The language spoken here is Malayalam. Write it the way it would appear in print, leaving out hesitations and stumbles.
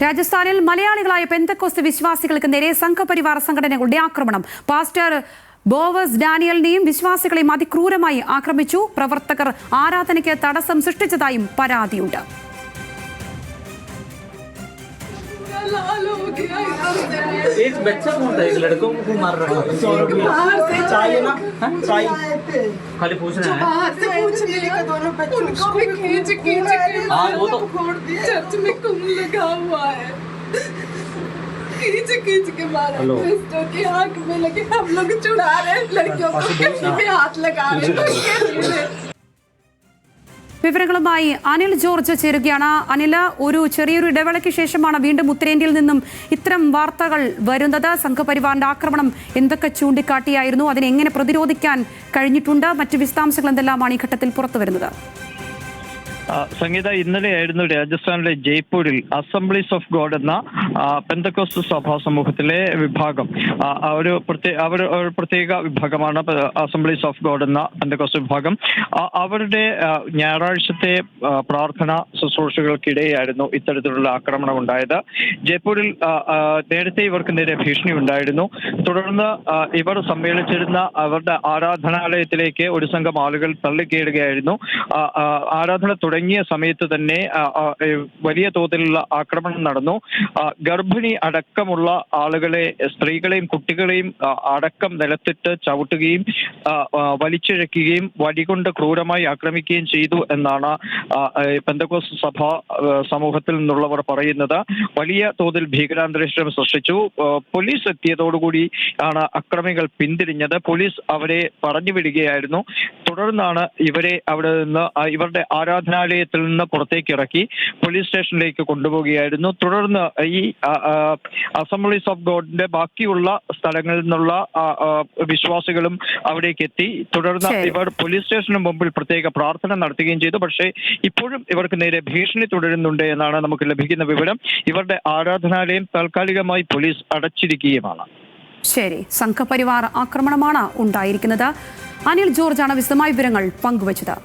രാജസ്ഥാനിൽ മലയാളികളായ പെന്തക്കോസ്ത് വിശ്വാസികൾക്ക് നേരെ സംഘപരിവാർ സംഘടനകളുടെ ആക്രമണം. പാസ്റ്റർ ബോവസ് ഡാനിയലിനെയും വിശ്വാസികളെയും അതിക്രൂരമായി ആക്രമിച്ചു. പ്രവർത്തകർ ആരാധനയ്ക്ക് തടസ്സം സൃഷ്ടിച്ചതായും പരാതിയുണ്ട്. एक बच्चा कौन था? एक लड़कों को मार रहा है। चाहिए ना? चाहिए। खाली पूछना है। हाँ वो तो चर्च में कुंभ लगा हुआ है। खींच के मारा क्रिस्टो की आंख में लगे। हम लोग चुड़ा रहे हैं लड़कियों को, कहीं पे हाथ लगा रहे हैं। വിവരങ്ങളുമായി അനിൽ ജോർജ് ചേരുകയാണ്. അനിൽ, ഒരു ചെറിയൊരു ഇടവേളയ്ക്ക് ശേഷമാണ് വീണ്ടും ഉത്തരേന്ത്യയിൽ നിന്നും ഇത്തരം വാർത്തകൾ വരുന്നത്. സംഘപരിവാറിന്റെ ആക്രമണം എന്തൊക്കെ ചൂണ്ടിക്കാട്ടിയായിരുന്നു? അതിനെ എങ്ങനെ പ്രതിരോധിക്കാൻ കഴിഞ്ഞിട്ടുണ്ട്? മറ്റ് വിശദാംശങ്ങൾ എന്തെല്ലാമാണ് ഈ ഘട്ടത്തിൽ പുറത്തു വരുന്നത്? സംഗീത, ഇന്നലെയായിരുന്നു രാജസ്ഥാനിലെ ജയ്പൂരിൽ അസംബ്ലീസ് ഓഫ് ഗോഡ് എന്ന പെന്തക്കോസ്ത് സഭാ സമൂഹത്തിലെ വിഭാഗം, ഒരു പ്രത്യേക വിഭാഗമാണ് അസംബ്ലീസ് ഓഫ് ഗോഡ് എന്ന പെന്തക്കോസ്ത് വിഭാഗം. അവരുടെ ഞായറാഴ്ചത്തെ പ്രാർത്ഥന ശുശ്രൂഷകൾക്കിടെയായിരുന്നു ഇത്തരത്തിലുള്ള ആക്രമണം ഉണ്ടായത്. ജയ്പൂരിൽ നേരത്തെ ഇവർക്ക് നേരെ ഭീഷണി ഉണ്ടായിരുന്നു. തുടർന്ന് ഇവർ സമ്മേളിച്ചിരുന്ന അവരുടെ ആരാധനാലയത്തിലേക്ക് ഒരു സംഘം ആളുകൾ തള്ളിക്കയറുകയായിരുന്നു. ആരാധന തുടങ്ങിയ സമയത്ത് തന്നെ വലിയ തോതിലുള്ള ആക്രമണം നടന്നു. ഗർഭിണി അടക്കമുള്ള ആളുകളെ, സ്ത്രീകളെയും കുട്ടികളെയും അടക്കം നിലത്തിട്ട് ചവിട്ടുകയും വലിച്ചിഴക്കുകയും വടികൊണ്ട് ക്രൂരമായി ആക്രമിക്കുകയും ചെയ്തു എന്നാണ് പെന്തക്കോസ്ത് സഭ സമൂഹത്തിൽ നിന്നുള്ളവർ പറയുന്നത്. വലിയ തോതിൽ ഭീകരാന്തരീക്ഷം സൃഷ്ടിച്ചു. പോലീസ് എത്തിയതോടുകൂടി ആണ് അക്രമികൾ പിന്തിരിഞ്ഞത്. പോലീസ് അവരെ പറഞ്ഞുവിടുകയായിരുന്നു. തുടർന്നാണ് ഇവരെ അവിടെ നിന്ന് ഇവരുടെ ആരാധനാലയത്തിൽ നിന്ന് പുറത്തേക്ക് ഇറക്കി പോലീസ് സ്റ്റേഷനിലേക്ക് കൊണ്ടുപോവുകയായിരുന്നു. തുടർന്ന് ഈ അസംബ്ലീസ് ഓഫ് ഗോഡിന്റെ ബാക്കിയുള്ള സ്ഥലങ്ങളിൽ നിന്നുള്ള വിശ്വാസികളും അവിടേക്ക് എത്തി. തുടർന്ന് ഇവർ പോലീസ് സ്റ്റേഷന് മുമ്പിൽ പ്രത്യേക പ്രാർത്ഥന നടത്തുകയും ചെയ്തു. പക്ഷേ ഇപ്പോഴും ഇവർക്ക് നേരെ ഭീഷണി തുടരുന്നുണ്ട് എന്നാണ് നമുക്ക് ലഭിക്കുന്ന വിവരം. ഇവരുടെ ആരാധനാലയം താൽക്കാലികമായി പോലീസ് അടച്ചിരിക്കുകയുമാണ്. ശരി, സംഘപരിവാർ ആക്രമണമാണ് ഉണ്ടായിരിക്കുന്നത്. അനിൽ ജോർജാണ് വിശദമായ വിവരങ്ങൾ പങ്കുവച്ചത്.